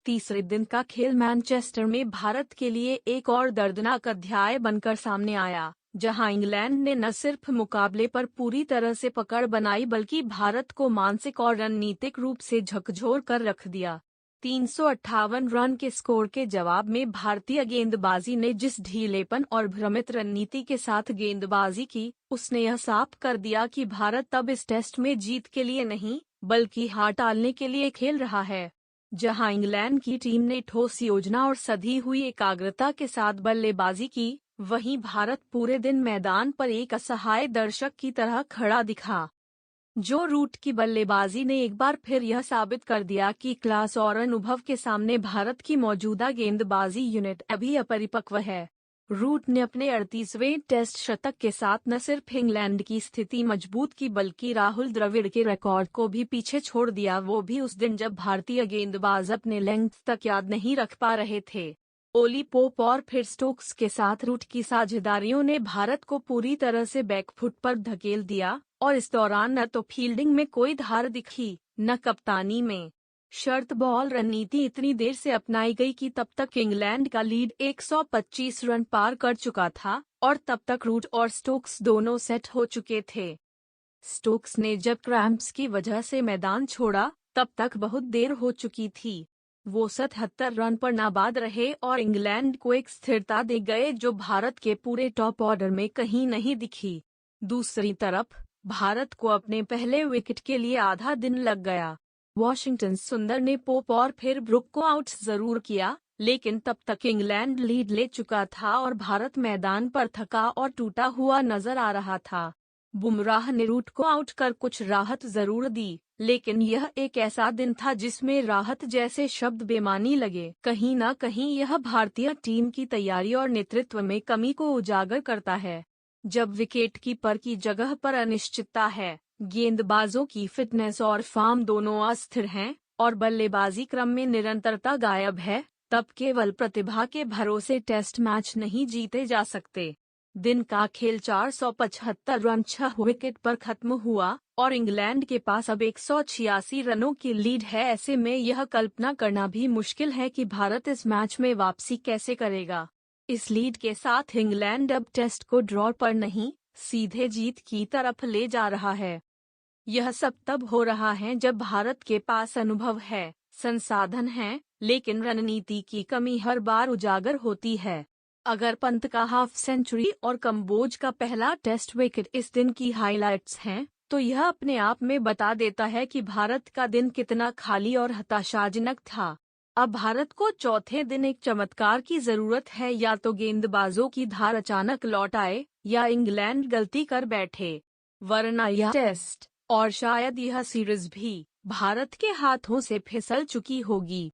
तीसरे दिन का खेल मैनचेस्टर में भारत के लिए एक और दर्दनाक अध्याय बनकर सामने आया, जहां इंग्लैंड ने न सिर्फ मुकाबले पर पूरी तरह से पकड़ बनाई बल्कि भारत को मानसिक और रणनीतिक रूप से झकझोर कर रख दिया। 358 रन के स्कोर के जवाब में भारतीय गेंदबाजी ने जिस ढीलेपन और भ्रमित रणनीति के साथ गेंदबाजी की, उसने यह साफ कर दिया कि भारत अब इस टेस्ट में जीत के लिए नहीं बल्कि हार टालने के लिए खेल रहा है। जहां इंग्लैंड की टीम ने ठोस योजना और सधी हुई एकाग्रता के साथ बल्लेबाजी की, वहीं भारत पूरे दिन मैदान पर एक असहाय दर्शक की तरह खड़ा दिखा। जो रूट की बल्लेबाजी ने एक बार फिर यह साबित कर दिया कि क्लास और अनुभव के सामने भारत की मौजूदा गेंदबाजी यूनिट अभी अपरिपक्व है। रूट ने अपने 38वें टेस्ट शतक के साथ न सिर्फ इंग्लैंड की स्थिति मजबूत की बल्कि राहुल द्रविड़ के रिकॉर्ड को भी पीछे छोड़ दिया, वो भी उस दिन जब भारतीय गेंदबाज अपने लेंथ तक याद नहीं रख पा रहे थे। ओली पोप और फिर स्टोक्स के साथ रूट की साझेदारियों ने भारत को पूरी तरह से बैकफुट पर धकेल दिया और इस दौरान न तो फील्डिंग में कोई धार दिखी, न कप्तानी में। शर्त बॉल रणनीति इतनी देर से अपनाई गई कि तब तक इंग्लैंड का लीड 125 रन पार कर चुका था और तब तक रूट और स्टोक्स दोनों सेट हो चुके थे। स्टोक्स ने जब क्रैम्प्स की वजह से मैदान छोड़ा, तब तक बहुत देर हो चुकी थी। वो 77 रन पर नाबाद रहे और इंग्लैंड को एक स्थिरता दे गए जो भारत के पूरे टॉप ऑर्डर में कहीं नहीं दिखी। दूसरी तरफ भारत को अपने पहले विकेट के लिए आधा दिन लग गया। वॉशिंगटन सुंदर ने पोप और फिर ब्रुक को आउट जरूर किया, लेकिन तब तक इंग्लैंड लीड ले चुका था और भारत मैदान पर थका और टूटा हुआ नजर आ रहा था। बुमराह ने रूट को आउट कर कुछ राहत जरूर दी, लेकिन यह एक ऐसा दिन था जिसमें राहत जैसे शब्द बेमानी लगे। कहीं न कहीं यह भारतीय टीम की तैयारी और नेतृत्व में कमी को उजागर करता है। जब विकेटकीपर की जगह पर अनिश्चितता है, गेंदबाजों की फिटनेस और फॉर्म दोनों अस्थिर हैं और बल्लेबाजी क्रम में निरंतरता गायब है, तब केवल प्रतिभा के भरोसे टेस्ट मैच नहीं जीते जा सकते। दिन का खेल 475 रन 6 विकेट पर खत्म हुआ और इंग्लैंड के पास अब 186 रनों की लीड है। ऐसे में यह कल्पना करना भी मुश्किल है कि भारत इस मैच में वापसी कैसे करेगा। इस लीड के साथ इंग्लैंड अब टेस्ट को ड्रॉ पर नहीं, सीधे जीत की तरफ ले जा रहा है। यह सब तब हो रहा है जब भारत के पास अनुभव है, संसाधन हैं, लेकिन रणनीति की कमी हर बार उजागर होती है। अगर पंत का हाफ सेंचुरी और कंबोज का पहला टेस्ट विकेट इस दिन की हाइलाइट्स हैं, तो यह अपने आप में बता देता है कि भारत का दिन कितना खाली और हताशाजनक था। अब भारत को चौथे दिन एक चमत्कार की जरूरत है, या तो गेंदबाजों की धार अचानक लौट आए या इंग्लैंड गलती कर बैठे, वरना यह टेस्ट और शायद यह सीरीज भी भारत के हाथों से फिसल चुकी होगी।